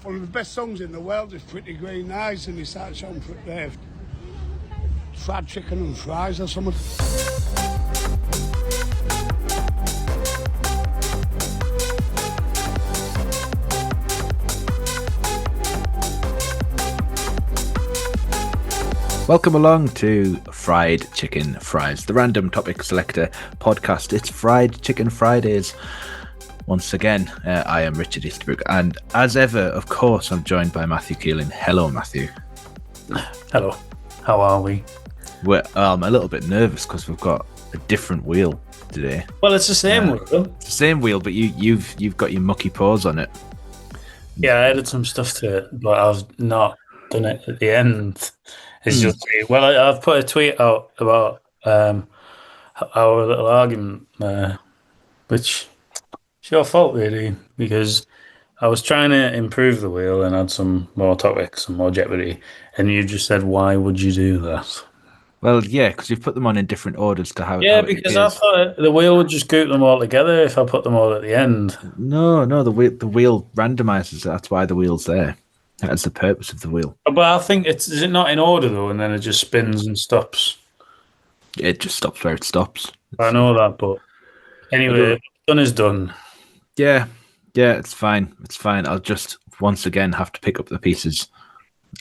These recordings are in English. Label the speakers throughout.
Speaker 1: One of the best songs in the world is Pretty Green Eyes, and he starts on fried chicken and fries or something.
Speaker 2: Welcome along to Fried Chicken Fries, the random topic selector podcast. It's Fried Chicken Fridays. Once again, I am Richard Easterbrook, and as ever, of course, I'm joined by Matthew Keeling. Hello, Matthew.
Speaker 3: Hello. How are we?
Speaker 2: We're a little bit nervous because we've got a different wheel today.
Speaker 3: Well, it's the same wheel.
Speaker 2: It's the same wheel, but you've got your mucky paws on it.
Speaker 3: Yeah, I added some stuff to it, but I've not done it at the end. It's just, well, I've put a tweet out about our little argument, which is your fault, really, because I was trying to improve the wheel and add some more topics and more jeopardy, and you just said, why would you do that?
Speaker 2: Well, yeah, because you've put them on in different orders to how.
Speaker 3: Yeah, because I thought the wheel would just group them all together if I put them all at the end.
Speaker 2: No, the wheel randomizes. That's why the wheel's there. That's the purpose of the wheel.
Speaker 3: But I think is it not in order though, and then it just spins and stops?
Speaker 2: It just stops where it stops.
Speaker 3: I know that, but anyway, done is done.
Speaker 2: Yeah, it's fine. It's fine. I'll just once again have to pick up the pieces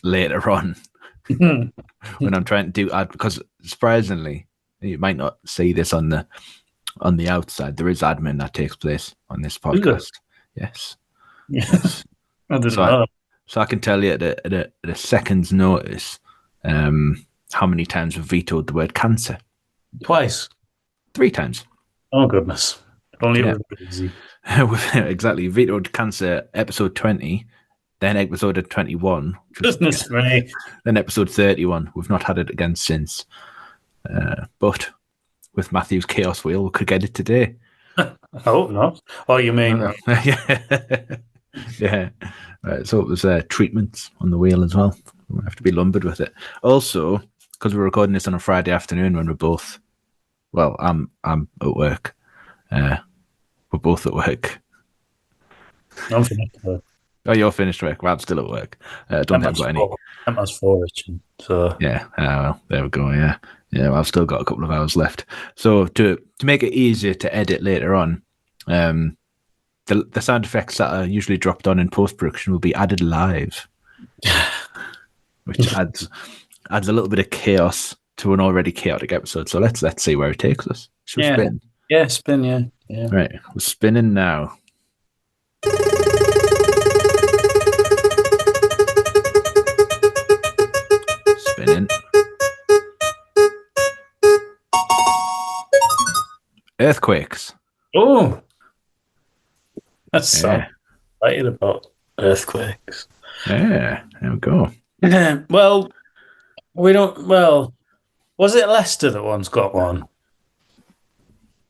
Speaker 2: later on when I'm trying to do ad. Because surprisingly, you might not see this on the outside. There is admin that takes place on this podcast. Yes.
Speaker 3: I didn't know.
Speaker 2: So I can tell you at a second's notice how many times we've vetoed the word cancer.
Speaker 3: Twice.
Speaker 2: 3 times.
Speaker 3: Oh, goodness. Only it was easy.
Speaker 2: Exactly. Vetoed cancer, episode 20, then episode 21.
Speaker 3: Goodness me.
Speaker 2: Then episode 31. We've not had it again since. But with Matthew's Chaos Wheel, we could get it today.
Speaker 3: I hope not. Oh, you mean...
Speaker 2: Yeah. Right, so it was treatments on the wheel as well. We have to be lumbered with it. Also, because we're recording this on a Friday afternoon when we're both, well, I'm at work. We're both at work.
Speaker 3: I'm finished work.
Speaker 2: Oh, you're finished work. Well, I'm still at work. Don't think I've got any.
Speaker 3: I'm past 4, Richard. So
Speaker 2: yeah. Well, there we go. Yeah. Well, I've still got a couple of hours left. So to make it easier to edit later on, the sound effects that are usually dropped on in post-production will be added live, which adds a little bit of chaos to an already chaotic episode. So let's see where it takes us. Should we spin?
Speaker 3: Yeah, spin, yeah.
Speaker 2: Right, we're spinning now. Spinning. Earthquakes.
Speaker 3: Oh! That's so excited about earthquakes.
Speaker 2: Yeah, there we go.
Speaker 3: Well, we don't. Well, was it Leicester that once got one?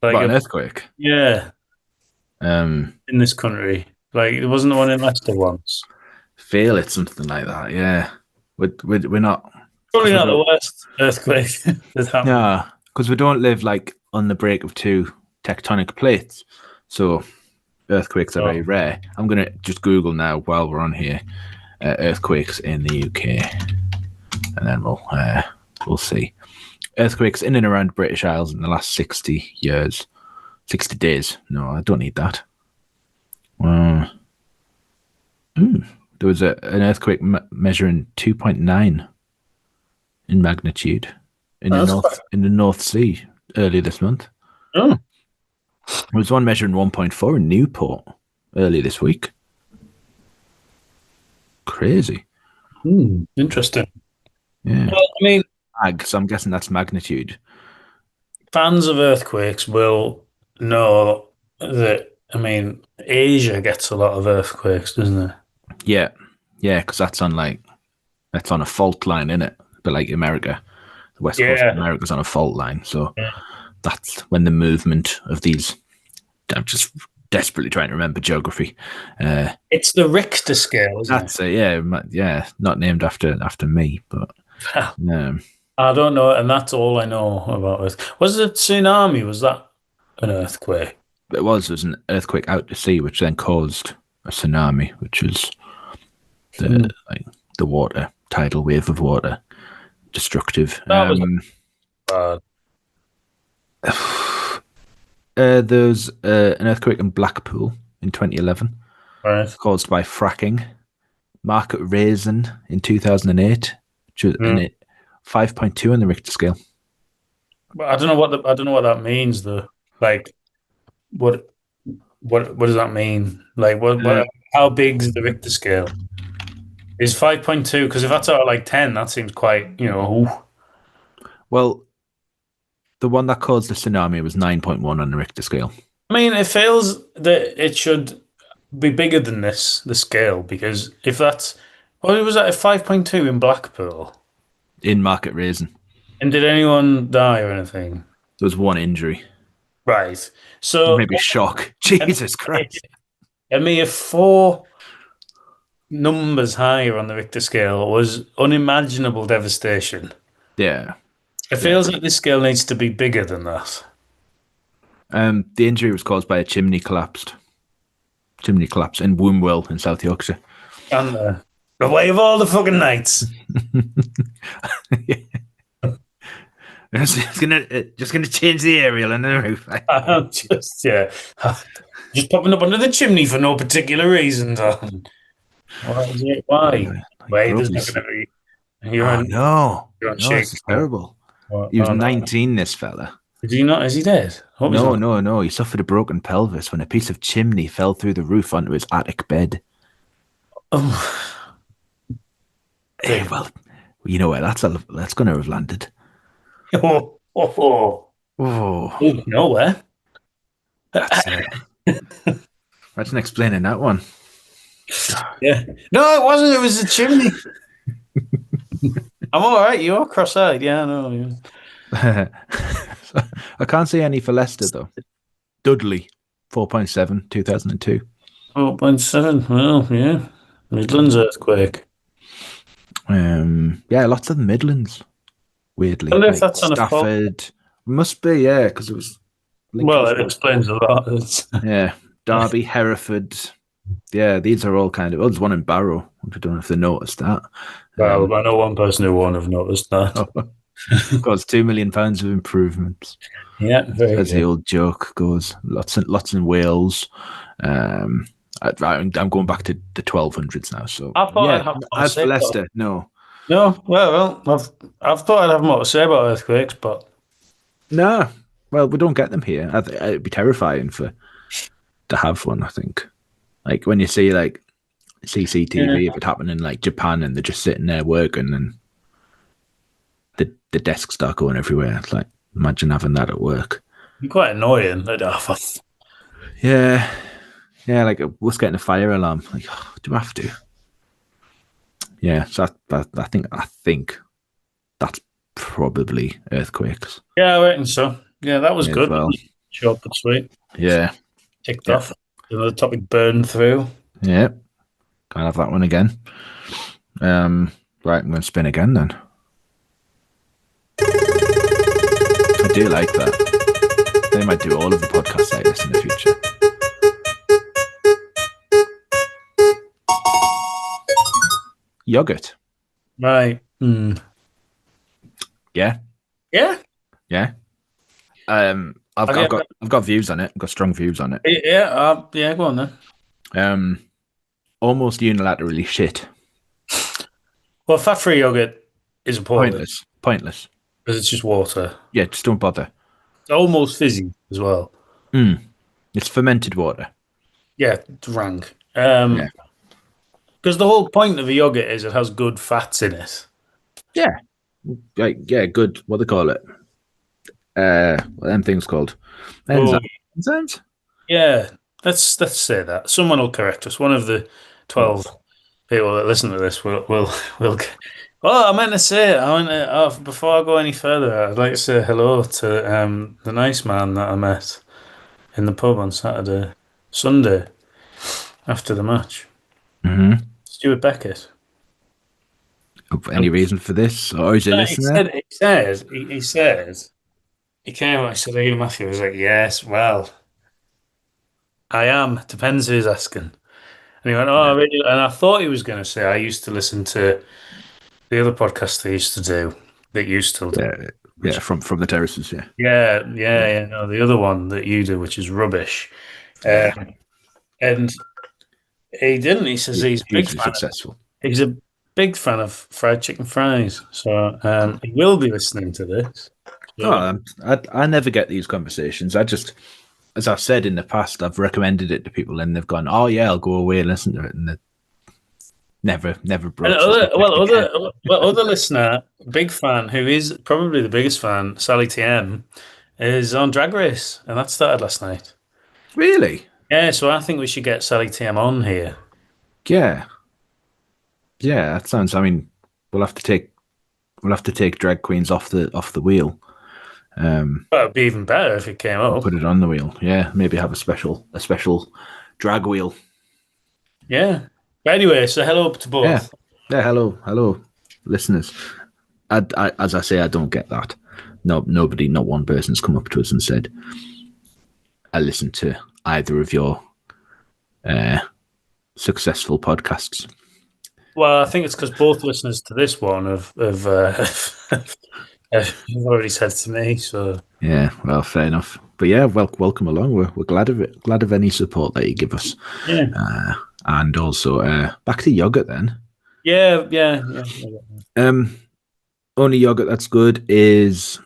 Speaker 2: Like an earthquake?
Speaker 3: Yeah. In this country, like there wasn't one in Leicester once.
Speaker 2: Feel it, something like that. Yeah, we're not.
Speaker 3: Probably not the worst earthquake that's happened.
Speaker 2: No, because we don't live like on the break of 2 tectonic plates, so. Earthquakes are very rare. I'm going to just Google now while we're on here, earthquakes in the UK, and then we'll see. Earthquakes in and around British Isles in the last 60 years. 60 days. No, I don't need that. There was an earthquake measuring 2.9 in magnitude in the North Sea earlier this month.
Speaker 3: Oh.
Speaker 2: There was one measuring 1.4 in Newport earlier this week. Crazy.
Speaker 3: Interesting.
Speaker 2: Yeah.
Speaker 3: Well, I mean,
Speaker 2: so I'm guessing that's magnitude.
Speaker 3: Fans of earthquakes will know that. I mean, Asia gets a lot of earthquakes, doesn't it?
Speaker 2: Yeah, because that's on a fault line, isn't it? But like America, the west coast of America's on a fault line, so. Yeah. That's when the movement of these. I'm just desperately trying to remember geography.
Speaker 3: It's the Richter scale, isn't
Speaker 2: it? Yeah. Not named after me, but
Speaker 3: I don't know, and that's all I know about it. Was it a tsunami? Was that an earthquake?
Speaker 2: It was an earthquake out to sea, which then caused a tsunami, which was the water, tidal wave of water, destructive.
Speaker 3: That was bad.
Speaker 2: There's an earthquake in Blackpool in 2011
Speaker 3: Right.
Speaker 2: caused by fracking. Market Raisin in 2008, which was 5.2 on the Richter scale.
Speaker 3: But I don't know what that means though. Like, what does that mean? Like, what how big is the Richter scale? Is 5.2? Because if that's out of like 10, that seems quite, ooh.
Speaker 2: Well, the one that caused the tsunami was 9.1 on the Richter scale.
Speaker 3: I mean, it feels that it should be bigger than the scale, because if that's, what was that, a 5.2 in Blackpool?
Speaker 2: In Market Raisin.
Speaker 3: And did anyone die or anything?
Speaker 2: There was one injury.
Speaker 3: Right. So
Speaker 2: maybe shock. Jesus Christ.
Speaker 3: A mere 4 numbers higher on the Richter scale was unimaginable devastation.
Speaker 2: Yeah.
Speaker 3: It feels like this scale needs to be bigger than that.
Speaker 2: The injury was caused by a chimney collapse in Wombwell in South Yorkshire.
Speaker 3: And away of all the fucking nights.
Speaker 2: Just gonna change the aerial and the roof.
Speaker 3: Just popping up under the chimney for no particular reason, Don. Why? Why? There's not going to be.
Speaker 2: No, this is terrible. He was 19. This fella.
Speaker 3: Is he not? Is he dead?
Speaker 2: No. He suffered a broken pelvis when a piece of chimney fell through the roof onto his attic bed.
Speaker 3: Oh.
Speaker 2: Well, you know where that's going to have landed.
Speaker 3: Oh. Nowhere.
Speaker 2: That's it. Imagine explaining that one.
Speaker 3: Yeah. No, it wasn't. It was a chimney. I'm all right. You're cross-eyed. Yeah, I know. Yeah.
Speaker 2: I can't see any for Leicester, though. Dudley, 4.7, 2002.
Speaker 3: 4.7. Well, yeah. Midlands earthquake.
Speaker 2: Yeah, lots of the Midlands. Weirdly,
Speaker 3: I wonder if that's on a
Speaker 2: Stafford. Must be, yeah, because it was.
Speaker 3: Well, it explains a lot.
Speaker 2: Yeah, Derby, Hereford. Yeah, these are all kind of. Oh, there's one in Barrow. I don't know if they noticed that.
Speaker 3: Well, I know one person who won't have noticed that.
Speaker 2: Cost £2 million of improvements.
Speaker 3: Yeah,
Speaker 2: as the old joke goes. Lots in Wales. I'm going back to the 1200s now. So
Speaker 3: I thought I'd have
Speaker 2: as for Leicester, no.
Speaker 3: Well, I've thought I'd have more to say about earthquakes, but
Speaker 2: no. Well, we don't get them here. It'd be terrifying to have one. I think, like when you see like CCTV of it happening in like Japan, and they're just sitting there working, and the desks start going everywhere. It's like, imagine having that at work.
Speaker 3: It'd be quite annoying.
Speaker 2: Yeah, like what's getting a fire alarm? Like, do I have to? Yeah, so I think that's probably earthquakes.
Speaker 3: Yeah, I reckon so. Yeah, that was good. Well. Short but sweet.
Speaker 2: Yeah.
Speaker 3: Ticked off. Another topic burned through.
Speaker 2: Yeah. Can't have that one again. Right, I'm going to spin again then. I do like that. They might do all of the podcasts like this in the future. Yoghurt.
Speaker 3: Right.
Speaker 2: Yeah.
Speaker 3: Yeah.
Speaker 2: Yeah. I've got views on it. I've got strong views on it.
Speaker 3: Yeah. Go on
Speaker 2: then. Almost unilaterally shit.
Speaker 3: Well, fat-free yogurt is
Speaker 2: pointless
Speaker 3: because it's just water.
Speaker 2: Yeah, just don't bother.
Speaker 3: It's almost fizzy as well.
Speaker 2: It's fermented water.
Speaker 3: Yeah, it's rank. Because the whole point of a yogurt is it has good fats in it.
Speaker 2: Yeah. Good. What they call it? What them things called? Enzymes?
Speaker 3: Yeah. Let's say that. Someone will correct us. One of the 12 people that listen to this will. Well, I meant to say, before I go any further, I'd like to say hello to the nice man that I met in the pub on Sunday, after the match.
Speaker 2: Mm-hmm.
Speaker 3: Stuart Beckett.
Speaker 2: Any reason for this? Or is it listening?
Speaker 3: He says, he came out and said, "Are you Matthew?" I was like, "Yes, well, I am. Depends who's asking." And he went, "Oh, I really," and I thought he was going to say, "I used to listen to the other podcast they used to do that you still do."
Speaker 2: Yeah, yeah, from the terraces. Yeah,
Speaker 3: Yeah. No, the other one that you do, which is rubbish.
Speaker 2: yeah,
Speaker 3: And he didn't. He says he's a big
Speaker 2: hugely
Speaker 3: fan.
Speaker 2: successful.
Speaker 3: He's a big fan of fried chicken fries. So he will be listening to this.
Speaker 2: Oh,
Speaker 3: So,
Speaker 2: I never get these conversations. I just, as I've said in the past, I've recommended it to people, and they've gone, "Oh yeah, I'll go away and listen to it," and they never
Speaker 3: and
Speaker 2: broached the subject again.
Speaker 3: other listener, big fan, who is probably the biggest fan, Sally TM, is on Drag Race, and that started last night.
Speaker 2: Really?
Speaker 3: Yeah, so I think we should get Sally TM on here.
Speaker 2: Yeah, yeah. That sounds. I mean, we'll have to take drag queens off the wheel.
Speaker 3: Well, it'd be even better if it came up.
Speaker 2: Put it on the wheel. Yeah, maybe have a special drag wheel.
Speaker 3: Yeah. But anyway, so hello to
Speaker 2: Yeah,
Speaker 3: both.
Speaker 2: yeah. Hello, listeners. As I say, I don't get that. No, nobody, not one person's come up to us and said, "I listened to either of your successful podcasts."
Speaker 3: Well, I think it's because both listeners to this one have already said to me. So
Speaker 2: Yeah, well, fair enough. But yeah, welcome along. We're glad of it. Glad of any support that you give us.
Speaker 3: yeah,
Speaker 2: And also, back to yogurt then.
Speaker 3: yeah.
Speaker 2: Only yogurt that's good is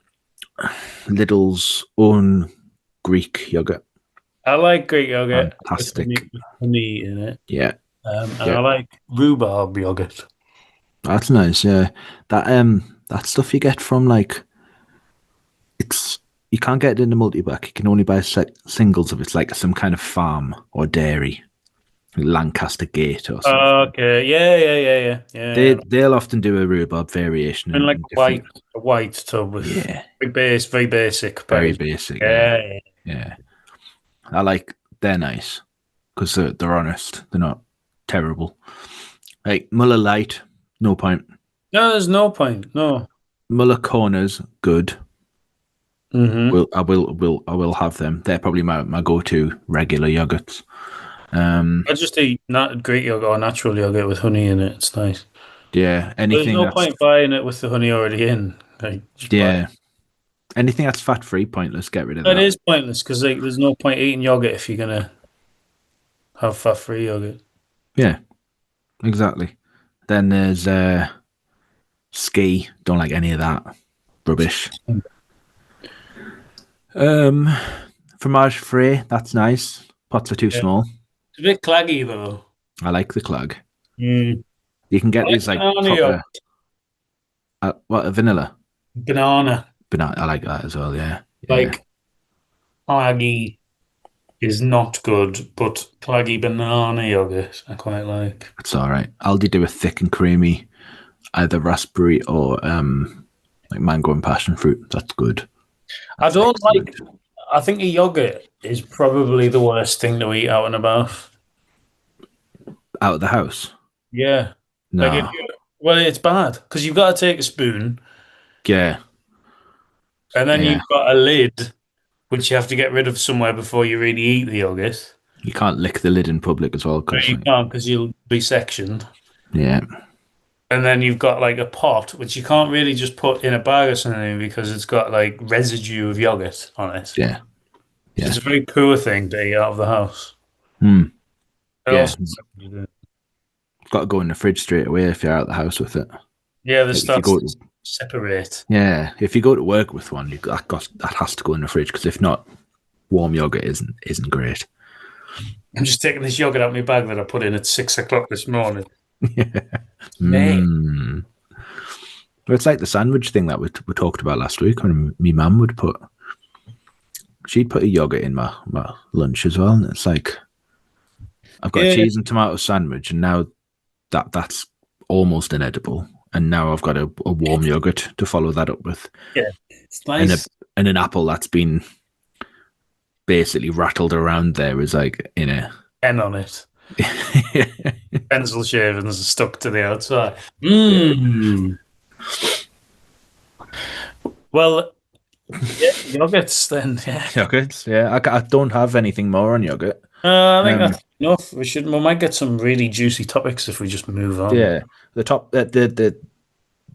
Speaker 2: Lidl's own Greek yogurt.
Speaker 3: I like Greek yogurt
Speaker 2: Fantastic.
Speaker 3: with honey in it.
Speaker 2: Yeah,
Speaker 3: And
Speaker 2: yeah.
Speaker 3: I like rhubarb yogurt.
Speaker 2: That's nice. Yeah, that stuff you get from like, you can't get it in the multi-pack. You can only buy singles of it. It's like some kind of farm or dairy, Lancaster Gate or something.
Speaker 3: Okay, yeah.
Speaker 2: They'll often do a rhubarb variation.
Speaker 3: And like
Speaker 2: different-
Speaker 3: a white tub with very basic.
Speaker 2: very
Speaker 3: package.
Speaker 2: basic.
Speaker 3: Yeah.
Speaker 2: They're nice because they're honest. They're not terrible. Like Muller Light, no point.
Speaker 3: No, there's no point. No.
Speaker 2: Muller Corners, good.
Speaker 3: Mm-hmm.
Speaker 2: I will have them. They're probably my go-to regular yogurts.
Speaker 3: I just eat Greek yogurt or natural yogurt with honey in it. It's nice.
Speaker 2: Yeah,
Speaker 3: There's no point buying it with the honey already in.
Speaker 2: Anything that's fat-free, pointless. Get rid of
Speaker 3: It
Speaker 2: that.
Speaker 3: is pointless because there's no point eating yogurt if you're gonna have fat-free yogurt.
Speaker 2: Yeah, exactly. Then there's Ski. Don't like any of that. Rubbish. Fromage frais. That's nice. Pots are too small.
Speaker 3: It's a bit claggy though.
Speaker 2: I like the clog.
Speaker 3: Mm.
Speaker 2: You can get these like proper. What, a vanilla?
Speaker 3: Banana.
Speaker 2: I like that as well. Yeah.
Speaker 3: Like claggy is not good, but claggy banana yogurt I quite like.
Speaker 2: It's all right. Aldi do a thick and creamy, either raspberry or like mango and passion fruit. That's good.
Speaker 3: I don't like. I think a yogurt is probably the worst thing to eat out and about.
Speaker 2: Out of the house?
Speaker 3: Yeah.
Speaker 2: No.
Speaker 3: Like well, it's bad because you've got to take a spoon.
Speaker 2: Yeah.
Speaker 3: And then you've got a lid, which you have to get rid of somewhere before you really eat the yogurt.
Speaker 2: You can't lick the lid in public as well.
Speaker 3: You can't because you'll be sectioned.
Speaker 2: Yeah.
Speaker 3: And then you've got like a pot, which you can't really just put in a bag or something because it's got like residue of yogurt on it.
Speaker 2: Yeah.
Speaker 3: It's a very poor thing to eat out of the house.
Speaker 2: Got to go in the fridge straight away if you're out of the house with it.
Speaker 3: Yeah, they start to separate.
Speaker 2: Yeah, if you go to work with one, that has to go in the fridge because if not, warm yogurt isn't great.
Speaker 3: I'm just taking this yogurt out of my bag that I put in at 6 o'clock this morning.
Speaker 2: Well, it's like the sandwich thing that we talked about last week. When my mum she'd put a yogurt in my lunch as well, and it's like I've got a cheese and tomato sandwich, and now that's almost inedible. And now I've got a warm yogurt to follow that up with.
Speaker 3: Yeah, it's nice.
Speaker 2: And an apple that's been basically rattled around there is like in a
Speaker 3: pen on it. Pencil shavings are stuck to the outside. Well, yogurts then. Yeah.
Speaker 2: Yogurts. Yeah, I don't have anything more on yogurt.
Speaker 3: I think No, we should. We might get some really juicy topics if we just move on.
Speaker 2: Yeah, the top the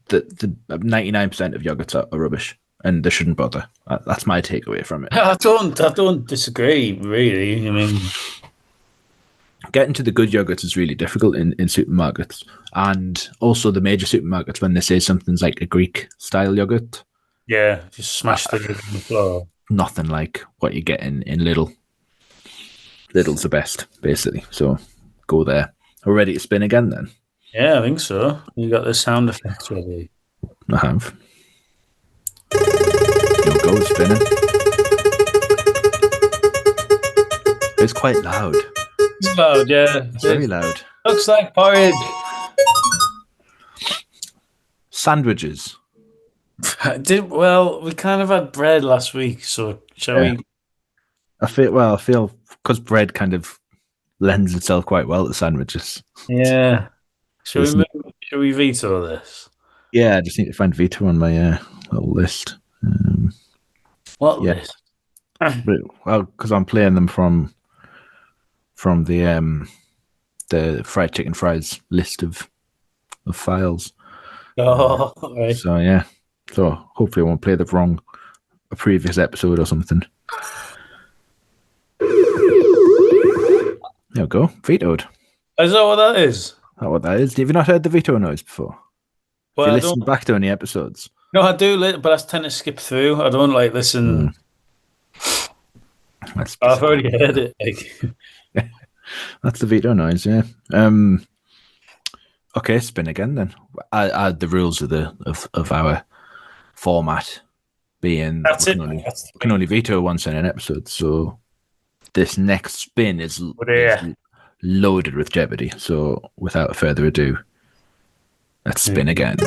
Speaker 2: 99% of yogurts are rubbish, and they shouldn't bother. That's my takeaway from it.
Speaker 3: I don't disagree. Really, I mean,
Speaker 2: Getting to the good yogurts is really difficult in supermarkets, and also the major supermarkets when they say something's like a Greek style yogurt,
Speaker 3: yeah, just smash the lid on the floor.
Speaker 2: nothing like what you get in Lidl. Lidl's the best, basically. So go there. Are we ready to spin again then?
Speaker 3: Yeah, I think so. You got the sound effects ready.
Speaker 2: I have. You'll go spinning. It's quite loud.
Speaker 3: It's loud, yeah.
Speaker 2: It's very loud.
Speaker 3: Looks like porridge.
Speaker 2: Sandwiches.
Speaker 3: Well, we kind of had bread last week, so shall we?
Speaker 2: I feel because bread kind of lends itself quite well to sandwiches.
Speaker 3: Yeah. Shall we veto this?
Speaker 2: Yeah, I just need to find veto on my little list.
Speaker 3: What
Speaker 2: yeah.
Speaker 3: list?
Speaker 2: Well, because I'm playing them from the fried chicken fries list of files.
Speaker 3: Oh, right.
Speaker 2: So yeah. So hopefully I won't play a previous episode or something. There we go. Vetoed.
Speaker 3: Is that what that is?
Speaker 2: Is that what that is? Have you not heard the veto noise before?
Speaker 3: Well,
Speaker 2: Have you listened back to any episodes?
Speaker 3: No, I do, but I tend to skip through. I don't like listen. I've already heard it. Like.
Speaker 2: That's the veto noise, yeah. Okay, spin again then. The rules of our format being we can only veto once in an episode, so this next spin is loaded with jeopardy. So without further ado, let's spin again.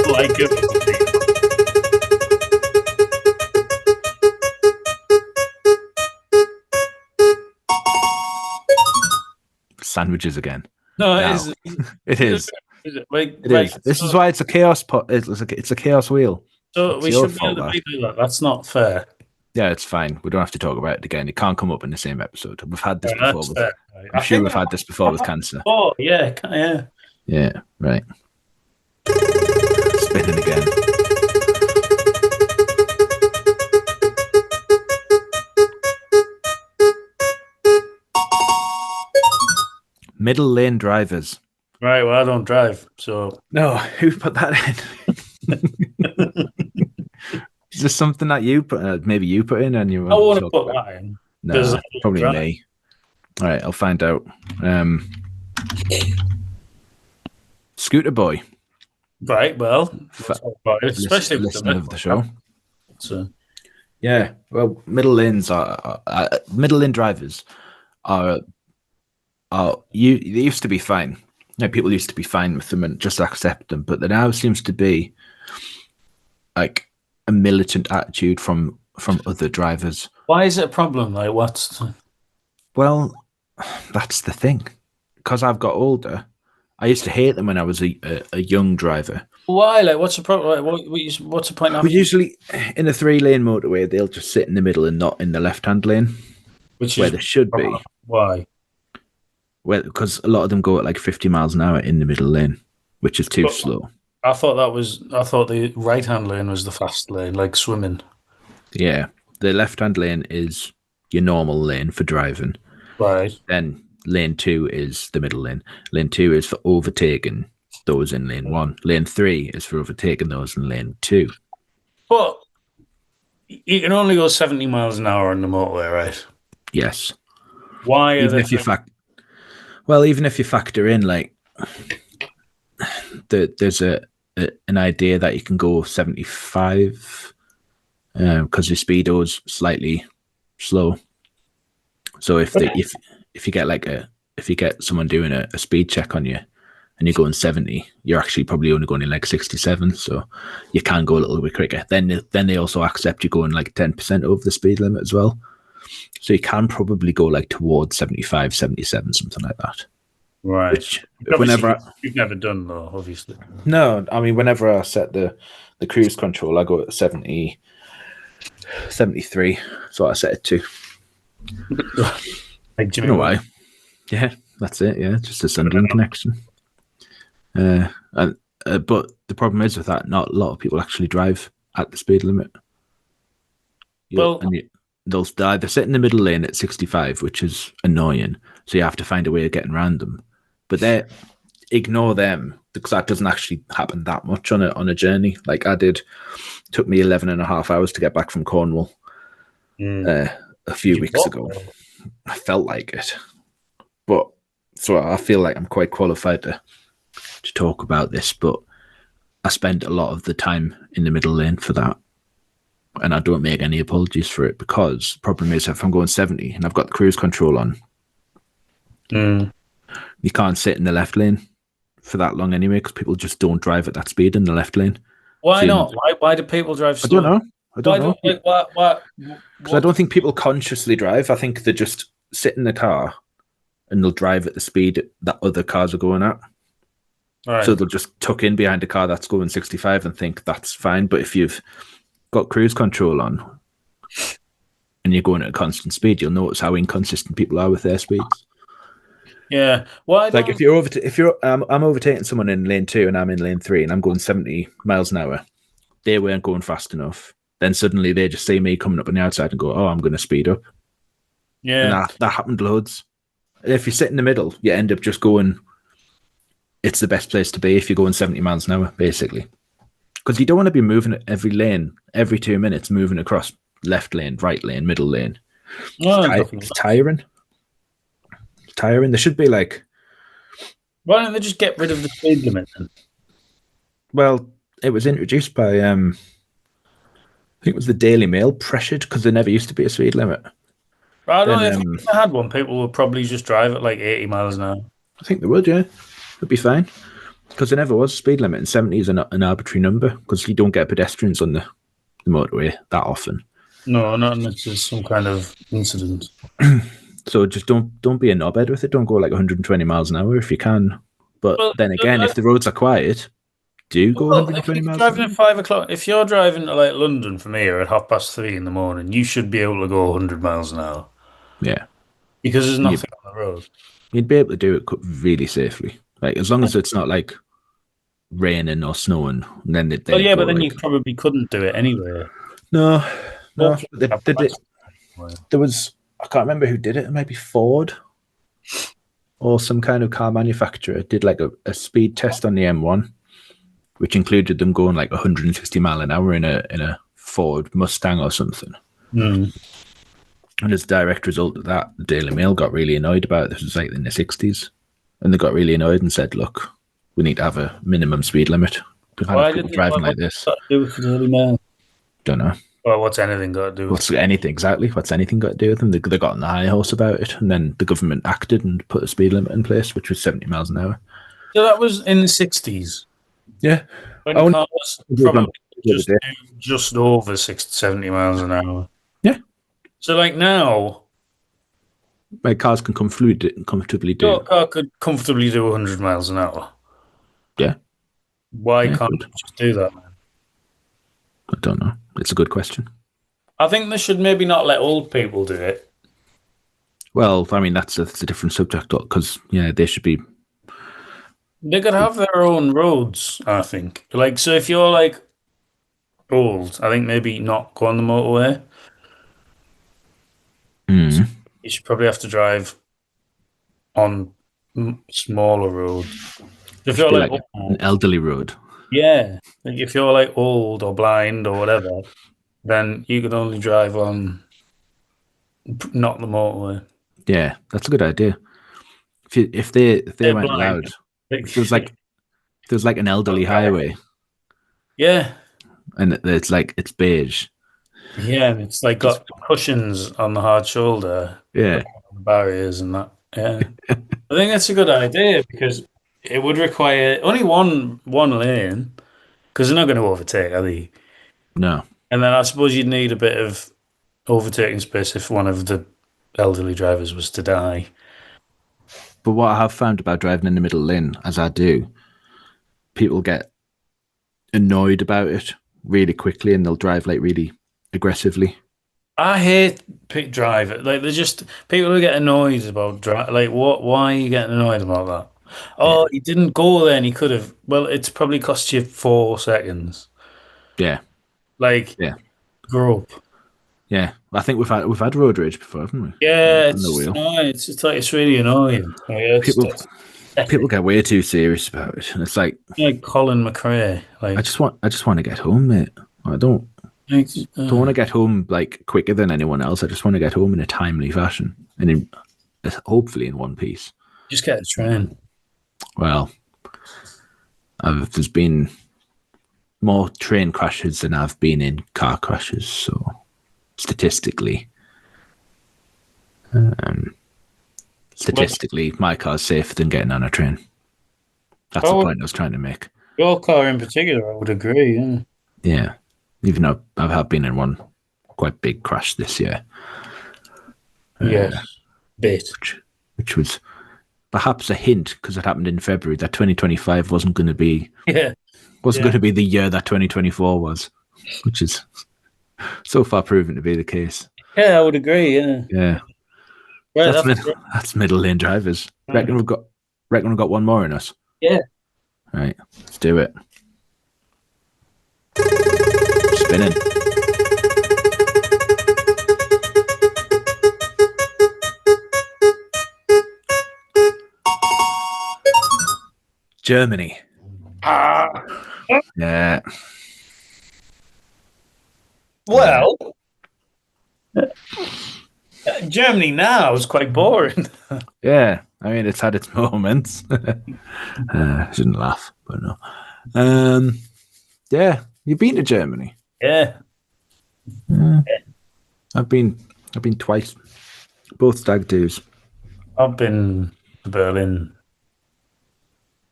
Speaker 3: Like it.
Speaker 2: Sandwiches again.
Speaker 3: No,
Speaker 2: it is. It is. This is why it's a chaos pot. It's a chaos wheel.
Speaker 3: So we should be able to do that. That's not fair.
Speaker 2: Yeah, it's fine. We don't have to talk about it again. It can't come up in the same episode. We've had this before. I'm sure we've had this before with cancer.
Speaker 3: Oh, yeah.
Speaker 2: Yeah, right. Spinning again. Middle lane drivers.
Speaker 3: Right, well, I don't drive, so...
Speaker 2: No, who put that in? Is this something that you put? Maybe you put in, and you.
Speaker 3: I want to put that in.
Speaker 2: No, probably me. All right, I'll find out. Scooter Boy.
Speaker 3: Right. Well, especially
Speaker 2: listener of the show.
Speaker 3: So.
Speaker 2: Yeah. Well, middle lane drivers are they used to be fine. You know, people used to be fine with them and just accept them, but there now seems to be like a militant attitude from other drivers.
Speaker 3: Why is it a problem? Like, what's...
Speaker 2: Well, that's the thing. Because I've got older, I used to hate them when I was a young driver.
Speaker 3: Why? Like, what's the problem? Like, what's the point?
Speaker 2: Well, usually in a 3-lane motorway, they'll just sit in the middle and not in the left-hand lane, where they should be.
Speaker 3: Why?
Speaker 2: Well, because a lot of them go at like 50 miles an hour in the middle lane, which is too slow.
Speaker 3: I thought the right-hand lane was the fast lane, like swimming.
Speaker 2: Yeah, the left-hand lane is your normal lane for driving.
Speaker 3: Right.
Speaker 2: Then lane 2 is the middle lane. Lane 2 is for overtaking those in lane 1. Lane 3 is for overtaking those in lane 2.
Speaker 3: But you can only go 70 miles an hour on the motorway, right?
Speaker 2: Yes.
Speaker 3: Why?
Speaker 2: Even if you factor in like there's an idea that you can go 75 because your speedo's slightly slow. So if you get someone doing a speed check on you and you're going 70, you're actually probably only going in like 67. So you can go a little bit quicker. Then they also accept you going like 10% over the speed limit as well. So you can probably go like towards 75, 77, something like that.
Speaker 3: Right.
Speaker 2: Which
Speaker 3: you've never done though, obviously.
Speaker 2: No, I mean whenever I set the cruise control, I go at 70, 73. So I set it to.
Speaker 3: Like
Speaker 2: You
Speaker 3: Jimmy
Speaker 2: know
Speaker 3: Wood.
Speaker 2: why? Yeah, that's it. Yeah, just a Sunderland connection. And but the problem is with that, not a lot of people actually drive at the speed limit.
Speaker 3: Well,
Speaker 2: They'll either sit in the middle lane at 65, which is annoying. So you have to find a way of getting around them. But they ignore them because that doesn't actually happen that much on a journey. Like I did, took me 11 and a half hours to get back from Cornwall a few weeks ago. I felt like it, but so I feel like I'm quite qualified to talk about this. But I spent a lot of the time in the middle lane for that. And I don't make any apologies for it because the problem is if I'm going 70 and I've got the cruise control on, you can't sit in the left lane for that long anyway because people just don't drive at that speed in the left lane.
Speaker 3: Why not? Why do people drive slow?
Speaker 2: I don't know. Because I don't think people consciously drive. I think they just sit in the car and they'll drive at the speed that other cars are going at. Right. So they'll just tuck in behind a car that's going 65 and think that's fine. But if you've got cruise control on and you're going at a constant speed, you'll notice how inconsistent people are with their speeds.
Speaker 3: Yeah. Why?
Speaker 2: Like if I'm overtaking someone in lane 2 and I'm in lane 3 and I'm going 70 miles an hour, they weren't going fast enough. Then suddenly they just see me coming up on the outside and go, "Oh, I'm going to speed up."
Speaker 3: Yeah.
Speaker 2: And that happened loads. And if you sit in the middle, you end up just going. It's the best place to be if you're going 70 miles an hour, basically. Because you don't want to be moving every lane, every 2 minutes, moving across left lane, right lane, middle lane. It's tiring. It's tiring. There should be like...
Speaker 3: Why don't they just get rid of the speed limit then?
Speaker 2: Well, it was introduced by, I think it was the Daily Mail, pressured because there never used to be a speed limit.
Speaker 3: I don't know if they had one, people would probably just drive at like 80 miles an hour.
Speaker 2: I think they would, yeah. It'd be fine. Because there never was a speed limit, and 70 is an arbitrary number because you don't get pedestrians on the motorway that often.
Speaker 3: No, not unless there's some kind of incident.
Speaker 2: So just don't be a knobhead with it. Don't go like 120 miles an hour if you can. But then again, if the roads are quiet, do go 120 miles an hour.
Speaker 3: Driving at 5 o'clock. If you're driving to like London from here at 3:30 in the morning, you should be able to go 100 miles an hour.
Speaker 2: Yeah.
Speaker 3: Because there's nothing on the road.
Speaker 2: You'd be able to do it really safely. Like as long as it's not like raining or snowing, and then but
Speaker 3: then you probably couldn't do it anyway.
Speaker 2: No. There was, I can't remember who did it. It might be Ford or some kind of car manufacturer did like a speed test on the M1, which included them going like 160 mile an hour in a Ford Mustang or something. And as a direct result of that, the Daily Mail got really annoyed about it. This was like in the 60s. And they got really annoyed and said, look, we need to have a minimum speed limit. We can't have people driving like this. Don't know.
Speaker 3: Well, what's anything got to do with
Speaker 2: What's anything got to do with them? They got on the high horse about it, and then the government acted and put a speed limit in place, which was 70 miles an hour.
Speaker 3: So that was in the 60s?
Speaker 2: Yeah.
Speaker 3: When cars probably just over 70 miles an hour.
Speaker 2: Yeah.
Speaker 3: So like now...
Speaker 2: My cars can comfortably do...
Speaker 3: Your car could comfortably do 100 miles an hour?
Speaker 2: Yeah.
Speaker 3: Why can't you just do that, man?
Speaker 2: I don't know. It's a good question.
Speaker 3: I think they should maybe not let old people do it.
Speaker 2: Well, I mean, that's a different subject because, they should be...
Speaker 3: They could have their own roads, I think. Like, so if you're, like, old, I think maybe not go on the motorway. You should probably have to drive on smaller roads. If you're
Speaker 2: like an elderly road.
Speaker 3: Yeah. Like if you're like old or blind or whatever, then you can only drive on not the motorway.
Speaker 2: Yeah, that's a good idea. If they went loud, if there's like an elderly highway.
Speaker 3: Yeah.
Speaker 2: And it's beige.
Speaker 3: Yeah, it's like got cushions on the hard shoulder.
Speaker 2: Yeah.
Speaker 3: Barriers and that. Yeah. I think that's a good idea because it would require only one lane because they're not going to overtake, are they?
Speaker 2: No.
Speaker 3: And then I suppose you'd need a bit of overtaking space if one of the elderly drivers was to die.
Speaker 2: But what I have found about driving in the middle lane, as I do, people get annoyed about it really quickly and they'll drive like really aggressively
Speaker 3: I hate pick driver. Like they're just people who get annoyed about drive. Like what? Why are you getting annoyed about that?
Speaker 2: Yeah,
Speaker 3: Oh, he didn't go there, and he could have. Well, it's probably cost you 4 seconds.
Speaker 2: yeah,
Speaker 3: Like
Speaker 2: yeah,
Speaker 3: grow up.
Speaker 2: yeah. I think we've had road rage before, haven't we?
Speaker 3: Yeah,
Speaker 2: On
Speaker 3: it's
Speaker 2: the
Speaker 3: just
Speaker 2: wheel,
Speaker 3: annoying. It's just like it's really annoying. Like, it's
Speaker 2: people
Speaker 3: just
Speaker 2: people
Speaker 3: epic.
Speaker 2: get way too serious about it, and it's like
Speaker 3: Like Colin McRae.
Speaker 2: I just want to get home, mate. I
Speaker 3: Like,
Speaker 2: don't want to get home like quicker than anyone else. I just want to get home in a timely fashion, and hopefully in one piece.
Speaker 3: just get a train.
Speaker 2: Well, there's been more train crashes than I've been in car crashes, so statistically, um,
Speaker 3: Well,
Speaker 2: my car's safer than getting on a train. That's the
Speaker 3: oh,
Speaker 2: point I was trying to make.
Speaker 3: your car in particular, I would agree. Yeah.
Speaker 2: Yeah, even though I have been in one quite big crash this year,
Speaker 3: Yes. Bit.
Speaker 2: which was perhaps a hint because it happened in February that 2025 wasn't going to be
Speaker 3: Yeah.
Speaker 2: the year that 2024 was, which is so far proven to be the case.
Speaker 3: Yeah, I would agree. Yeah.
Speaker 2: Yeah,
Speaker 3: Right.
Speaker 2: that's middle lane drivers. Reckon we've got one more in us.
Speaker 3: Yeah.
Speaker 2: Right, let's do it. Spinning. Germany.
Speaker 3: Ah.
Speaker 2: Yeah.
Speaker 3: Well, Germany now is quite boring.
Speaker 2: Yeah. I mean, it's had its moments. Shouldn't laugh, but no. Yeah. You've been to Germany.
Speaker 3: Yeah.
Speaker 2: I've been twice. Both stag do's.
Speaker 3: I've been to Berlin,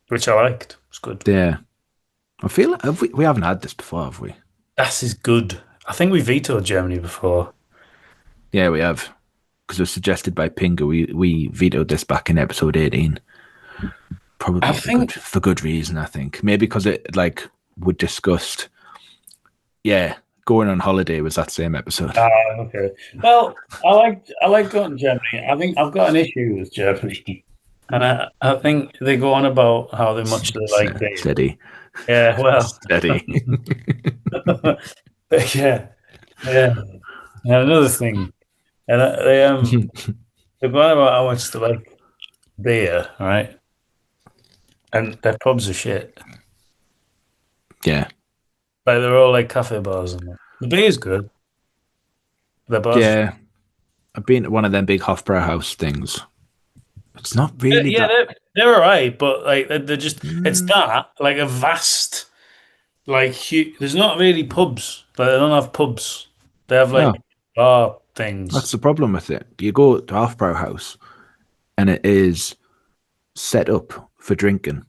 Speaker 3: which I liked. It's good.
Speaker 2: Yeah. I feel like we haven't had this before, have we?
Speaker 3: That is good. I think we vetoed Germany before.
Speaker 2: Yeah, we have. Because it was suggested by Pinga. We vetoed this back in episode 18. Probably for good reason, I think. Maybe because it we discussed going on holiday was that same episode.
Speaker 3: Okay. Well, I like going to Germany. I think I've got an issue with Germany, and I think they go on about how much they like it.
Speaker 2: Steady.
Speaker 3: Yeah. Well.
Speaker 2: Steady.
Speaker 3: Yeah. Yeah. And another thing, and they go on about how much they like beer, right? And their pubs are shit.
Speaker 2: Yeah.
Speaker 3: Like they're all like cafe bars and that. The beer's good. The bars.
Speaker 2: Yeah. I've been to one of them big Hofbrauhaus things. It's not really
Speaker 3: they're all right, but like they're just it's that like a vast there's not really pubs. Like they don't have pubs. They have like bar things.
Speaker 2: That's the problem with it. You go to Hofbrauhaus and it is set up for drinking.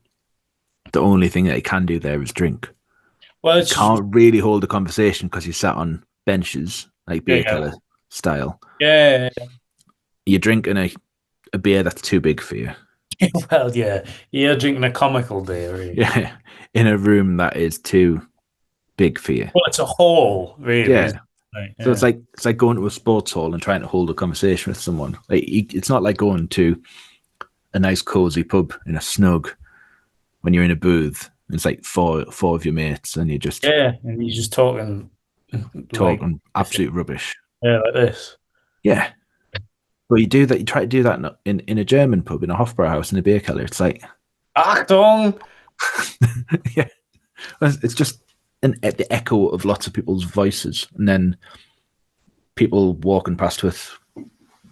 Speaker 2: The only thing that you can do there is drink.
Speaker 3: Well,
Speaker 2: you can't really hold a conversation because you sat on benches like beer keller style.
Speaker 3: Yeah.
Speaker 2: You're drinking a beer that's too big for you.
Speaker 3: Well, yeah. You're drinking a comical beer, really.
Speaker 2: Yeah. In a room that is too big for you.
Speaker 3: Well, it's a hall, really.
Speaker 2: Yeah. So it's like going to a sports hall and trying to hold a conversation with someone. Like it's not like going to a nice cozy pub in a snug when you're in a booth. It's like four of your mates and you're just
Speaker 3: and you're just talking
Speaker 2: absolute rubbish.
Speaker 3: Yeah, like this.
Speaker 2: Yeah. But you try to do that in a German pub, in a Hofbrauhaus, in a beer keller. It's like
Speaker 3: Achtung!
Speaker 2: Yeah. It's just the echo of lots of people's voices. And then people walking past with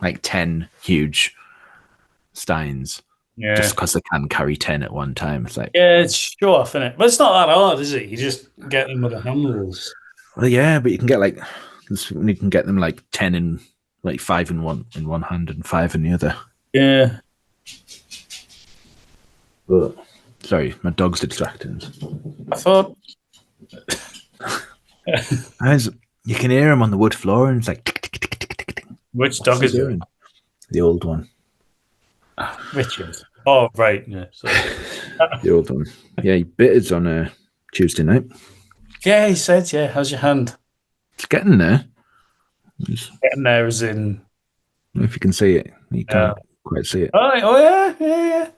Speaker 2: like 10 huge steins.
Speaker 3: Yeah.
Speaker 2: Just because they can carry 10 at one time. It's like
Speaker 3: it's show off, isn't it? But it's not that hard, is it? You just get them with the handles.
Speaker 2: Well, yeah, but you can get them like 10 in like 5 in one hand and 5 in the other.
Speaker 3: Yeah.
Speaker 2: But, sorry, my dog's distracting.
Speaker 3: I thought
Speaker 2: you can hear him on the wood floor and it's like tick, tick, tick, tick, tick, tick.
Speaker 3: Which dog is it?
Speaker 2: The old one.
Speaker 3: Richard. Oh, right. Yeah.
Speaker 2: The old one. Yeah, he bit us on Tuesday night.
Speaker 3: Yeah, he said, how's your hand?
Speaker 2: It's getting there.
Speaker 3: Getting there as in.
Speaker 2: If you can see it, you can't quite see it.
Speaker 3: Oh yeah.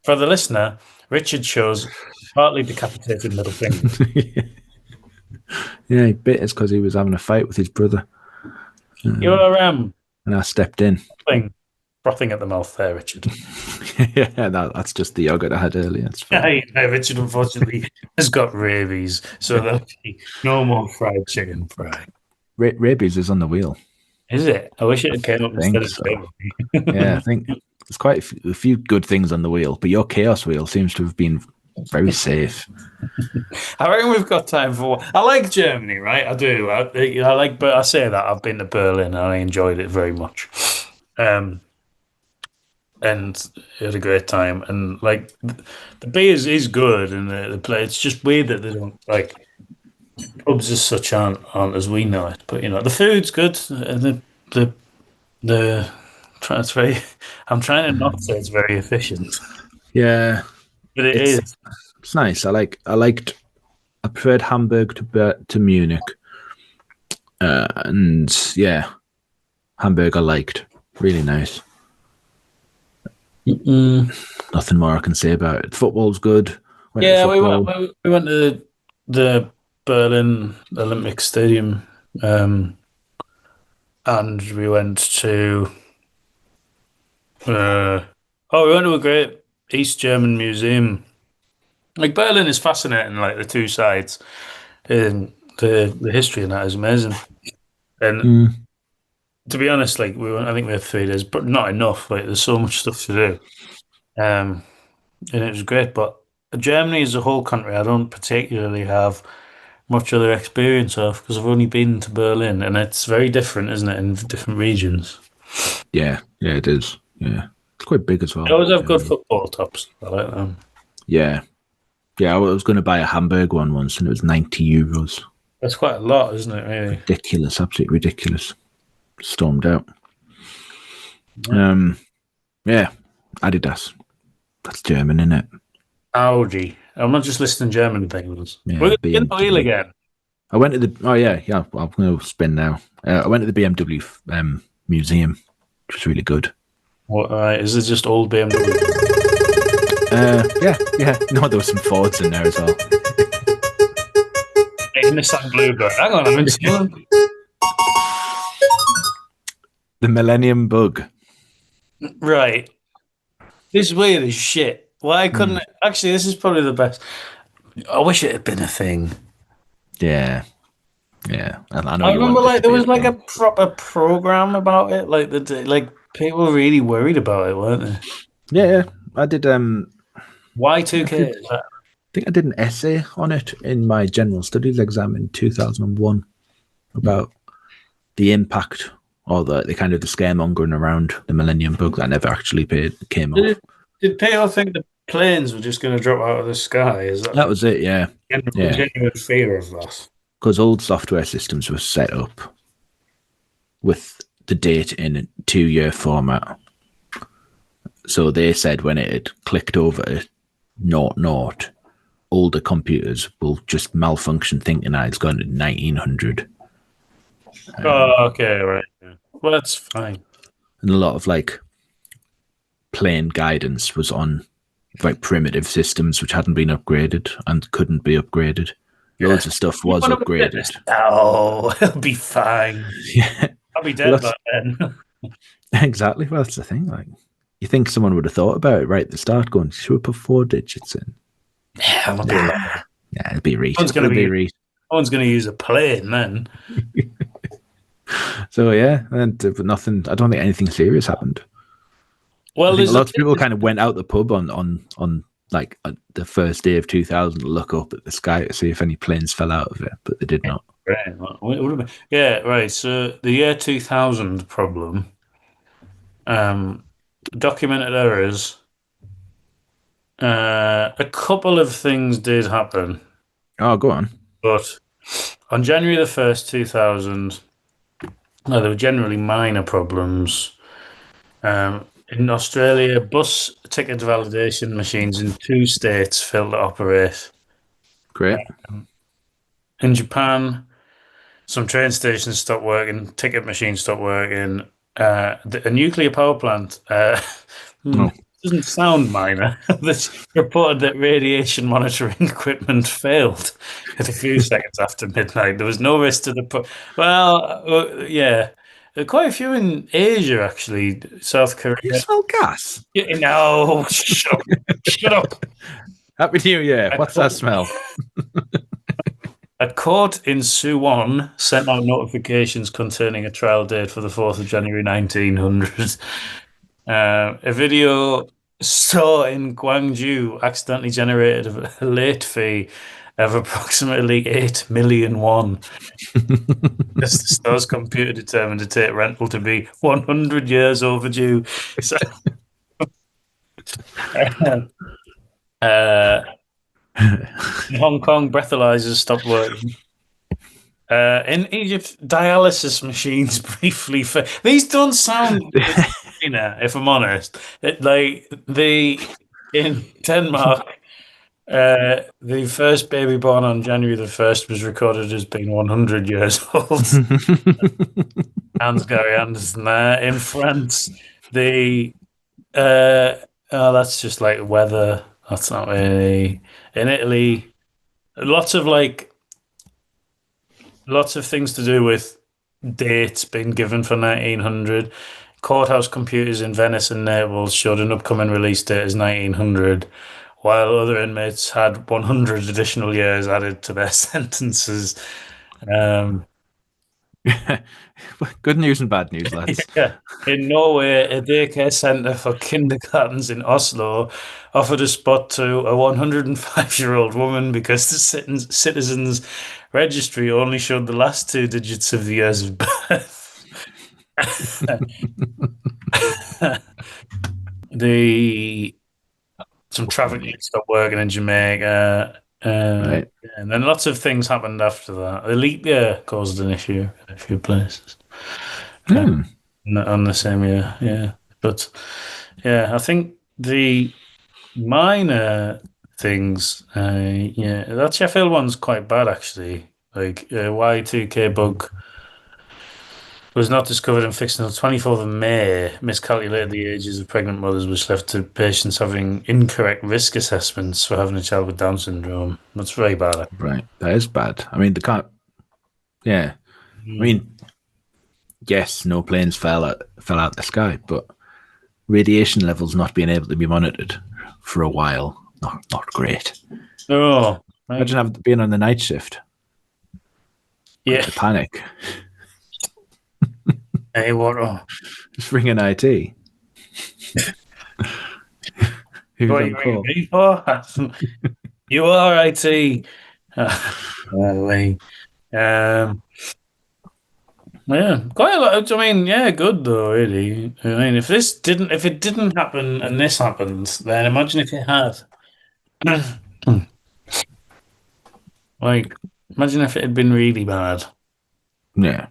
Speaker 3: For the listener, Richard shows partly decapitated middle finger.
Speaker 2: Yeah, he bit us because he was having a fight with his brother.
Speaker 3: You're
Speaker 2: And I stepped in.
Speaker 3: frothing at the mouth there, Richard.
Speaker 2: Yeah, that's just the yogurt I had earlier.
Speaker 3: Richard unfortunately has got rabies, so there'll be no more fried chicken fry.
Speaker 2: Rabies is on the wheel.
Speaker 3: Is it? I wish it had came up instead of
Speaker 2: So. Yeah, I think there's quite a few good things on the wheel, but your chaos wheel seems to have been very safe.
Speaker 3: I reckon we've got time for. I like Germany, right? I do. I like, but I say that I've been to Berlin and I enjoyed it very much. And had a great time. And like the beer is good, and the play. It's just weird that they don't like pubs as such aren't as we know it. But the food's good, and the it's very. I'm trying to not say it's very efficient.
Speaker 2: Yeah,
Speaker 3: but it is.
Speaker 2: It's nice. I preferred Hamburg to Munich, and yeah, Hamburg I liked. Really nice. Nothing more I can say about it. Football's good.
Speaker 3: We went to the Berlin Olympic Stadium, and we went to we went to a great East German museum. Like Berlin is fascinating. Like the two sides, and the history in that is amazing. And to be honest, like I think we had 3 days, but not enough. Like there's so much stuff to do, and it was great. But Germany as a whole country, I don't particularly have much other experience of because I've only been to Berlin, and it's very different, isn't it, in different regions?
Speaker 2: Yeah, it is. Yeah, it's quite big as well.
Speaker 3: They always have good football tops. I like them.
Speaker 2: Yeah. I was going to buy a Hamburg one once, and it was €90.
Speaker 3: That's quite a lot, isn't it? Really
Speaker 2: ridiculous, absolutely ridiculous. Stormed out. Yeah, Adidas. That's German, isn't it?
Speaker 3: Audi. I'm not just listing German things.
Speaker 2: Yeah,
Speaker 3: we're going to the wheel again.
Speaker 2: I went to the. Oh yeah. I'm going to spin now. I went to the BMW museum, which was really good.
Speaker 3: What? Is it just old BMW?
Speaker 2: Yeah. No, there were some Fords in there as well.
Speaker 3: Hey, Nissan Bluebird. Hang on, I'm in Scotland.
Speaker 2: The Millennium Bug.
Speaker 3: Right. This is weird as shit. Why couldn't it? Actually, this is probably the best. I wish it had been a thing.
Speaker 2: Yeah. I
Speaker 3: remember there was like a proper program about it. Like people were really worried about it, weren't they?
Speaker 2: Yeah. I did.
Speaker 3: Y2K.
Speaker 2: I think I did an essay on it in my general studies exam in 2001 about the impact or the kind of the scaremongering around the Millennium Bug that never actually came off.
Speaker 3: Did people think the planes were just going to drop out of the sky?
Speaker 2: That was it, yeah.
Speaker 3: Genuine fear of that.
Speaker 2: Because old software systems were set up with the date in a 2-year format. So they said when it had clicked over to 00, older computers will just malfunction thinking it's gone to 1900.
Speaker 3: Okay, right. Yeah. Well, that's fine.
Speaker 2: And a lot of plane guidance was on primitive systems which hadn't been upgraded and couldn't be upgraded. Loads of stuff was upgraded.
Speaker 3: Oh, it'll be fine.
Speaker 2: Yeah.
Speaker 3: I'll be dead by then.
Speaker 2: Exactly. Well, that's the thing. You think someone would have thought about it right at the start, going, should we put 4 digits in?
Speaker 3: Yeah, I'm not doing that.
Speaker 2: Yeah, it'd be reach.
Speaker 3: No one's going to use a plane then.
Speaker 2: So yeah, but nothing. I don't think anything serious happened.
Speaker 3: Well,
Speaker 2: lots of people kind of went out the pub on the first day of 2000 to look up at the sky to see if any planes fell out of it, but they did not.
Speaker 3: Right. Yeah, right. So the year 2000 problem, documented errors. A couple of things did happen.
Speaker 2: Oh, go on.
Speaker 3: But on January the 1st, 2000, there were generally minor problems. In Australia, bus ticket validation machines in 2 states failed to operate.
Speaker 2: Great.
Speaker 3: In Japan, some train stations stopped working, ticket machines stopped working. A nuclear power plant
Speaker 2: Oh.
Speaker 3: doesn't sound minor. This reported that radiation monitoring equipment failed at a few seconds after midnight. There was no risk to the. Yeah. There are quite a few in Asia, actually. South
Speaker 2: You
Speaker 3: Korea.
Speaker 2: smell gas.
Speaker 3: No, shut up. Shut up.
Speaker 2: Happy New Year.
Speaker 3: A
Speaker 2: What's that smell?
Speaker 3: a court in Suwon sent out notifications containing a trial date for the 4th of January 1900. A video store in Gwangju accidentally generated a late fee of approximately 8 million won. As the store's computer determined to take rental to be 100 years overdue. So, in Hong Kong, breathalyzers stopped working. In Egypt, dialysis machines briefly failed. These don't sound if I'm honest. In Denmark, the first baby born on January the 1st was recorded as being 100 years old. Hans Gary Anderson there. In France, the that's just like weather. That's not really. In Italy, lots of things to do with dates being given for 1900. Courthouse computers in Venice and Naples showed an upcoming release date as 1900, while other inmates had 100 additional years added to their sentences.
Speaker 2: Good news and bad news, lads.
Speaker 3: Yeah. In Norway, a daycare centre for kindergartens in Oslo offered a spot to a 105-year-old woman because the citizens registry only showed the last two digits of the years of birth. Some traffic lights stopped working in Jamaica.
Speaker 2: Right.
Speaker 3: And then lots of things happened after that. The leap year caused an issue in a few places. On the same year, yeah. But yeah, I think the minor things, that Sheffield one's quite bad actually. Like Y2K bug was not discovered and fixed until 24th of May, miscalculated the ages of pregnant mothers, which left to patients having incorrect risk assessments for having a child with Down syndrome. That's very bad.
Speaker 2: Right. That is bad. I mean, they can't. Yeah. I mean, yes, no planes fell out the sky, but radiation levels not being able to be monitored for a while, not great.
Speaker 3: Oh,
Speaker 2: Imagine being on the night shift.
Speaker 3: Yeah.
Speaker 2: The panic.
Speaker 3: Hey, what?
Speaker 2: Just ring an IT. Who's
Speaker 3: What are
Speaker 2: on
Speaker 3: you
Speaker 2: call?
Speaker 3: ringing me for? You are IT. Yeah, quite a lot. I mean, yeah, good though, really. I mean, if it didn't happen and this happened, then imagine if it had. Like, imagine if it had been really bad.
Speaker 2: Yeah.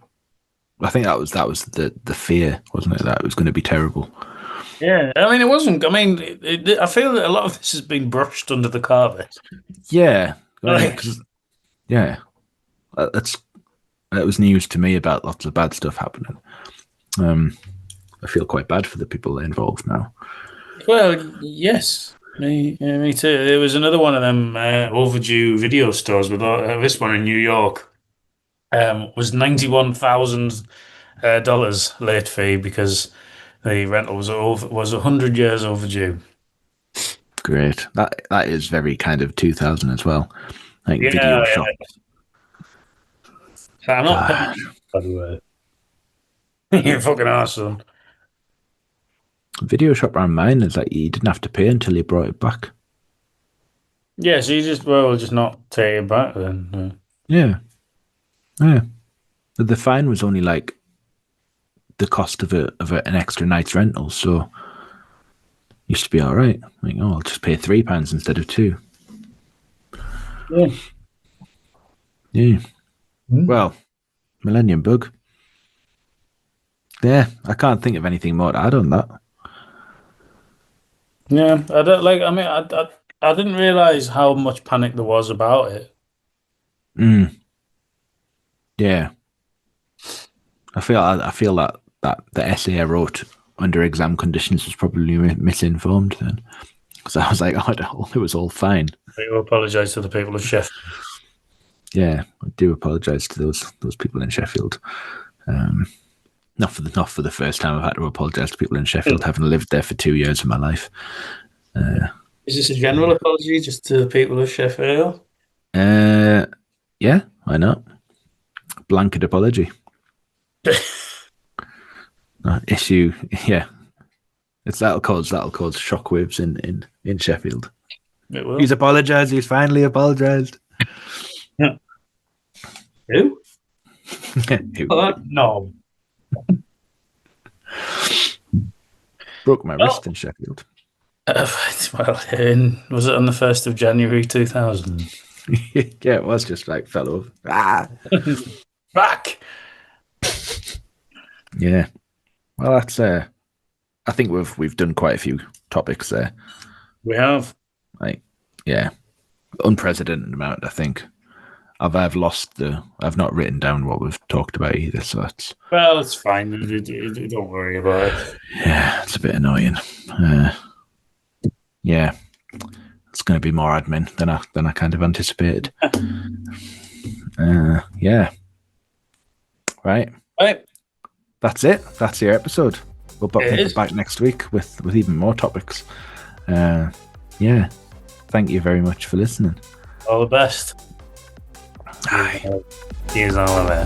Speaker 2: I think that was the fear, wasn't it? That it was going to be terrible.
Speaker 3: Yeah, I mean, it wasn't. I mean, I feel that a lot of this has been brushed under the carpet.
Speaker 2: Yeah.
Speaker 3: Like,
Speaker 2: 'Cause, yeah. That was news to me about lots of bad stuff happening. I feel quite bad for the people involved now.
Speaker 3: well, yes, me too. There was another one of them overdue video stores, but this one in New York was $91,000 late fee because the rental was 100 years overdue.
Speaker 2: Great. That is very kind of 2000 as well. Like
Speaker 3: Yeah,
Speaker 2: video shops.
Speaker 3: I'm not paying, by the way. You fucking arse,
Speaker 2: Video shop around mine is like you didn't have to pay until you brought it back.
Speaker 3: Yeah, so you just not take it back then.
Speaker 2: Yeah. Yeah. But the fine was only like the cost of an extra night's rental, so used to be all right. Like, I'll just pay £3 instead of £2.
Speaker 3: Yeah.
Speaker 2: Yeah. Well, Millennium bug. Yeah, I can't think of anything more to add on that.
Speaker 3: Yeah, I don't like. I mean, I didn't realize how much panic there was about it.
Speaker 2: Yeah. I feel that the essay I wrote under exam conditions was probably misinformed then, because I was like, oh, it was all fine.
Speaker 3: I apologise to the people of Sheffield.
Speaker 2: Yeah, I do apologise to those people in Sheffield. Not for the first time I've had to apologise to people in Sheffield, having lived there for 2 years of my life.
Speaker 3: Is this a general apology just to the people of Sheffield?
Speaker 2: Yeah, why not? Blanket apology. Issue, yeah. That'll cause shockwaves in Sheffield.
Speaker 3: It will.
Speaker 2: He's apologised. He's finally apologised.
Speaker 3: Yeah. Who?
Speaker 2: Who?
Speaker 3: No.
Speaker 2: Broke my wrist in Sheffield.
Speaker 3: Well, was it on the 1st of January 2000?
Speaker 2: Yeah, it was just like fell over. Ah!
Speaker 3: Back!
Speaker 2: Yeah. Well, that's I think we've done quite a few topics there.
Speaker 3: We have.
Speaker 2: Yeah. Unprecedented amount, I think. I've not written down what we've talked about either, so that's...
Speaker 3: Well, it's fine. Don't worry about it.
Speaker 2: Yeah, it's a bit annoying. Yeah. It's going to be more admin than I kind of anticipated. Yeah. Right. That's it. That's your episode. We'll be back next week with even more topics. Yeah. Thank you very much for listening.
Speaker 3: All the best.
Speaker 2: Aye.
Speaker 3: Cheers, Oliver.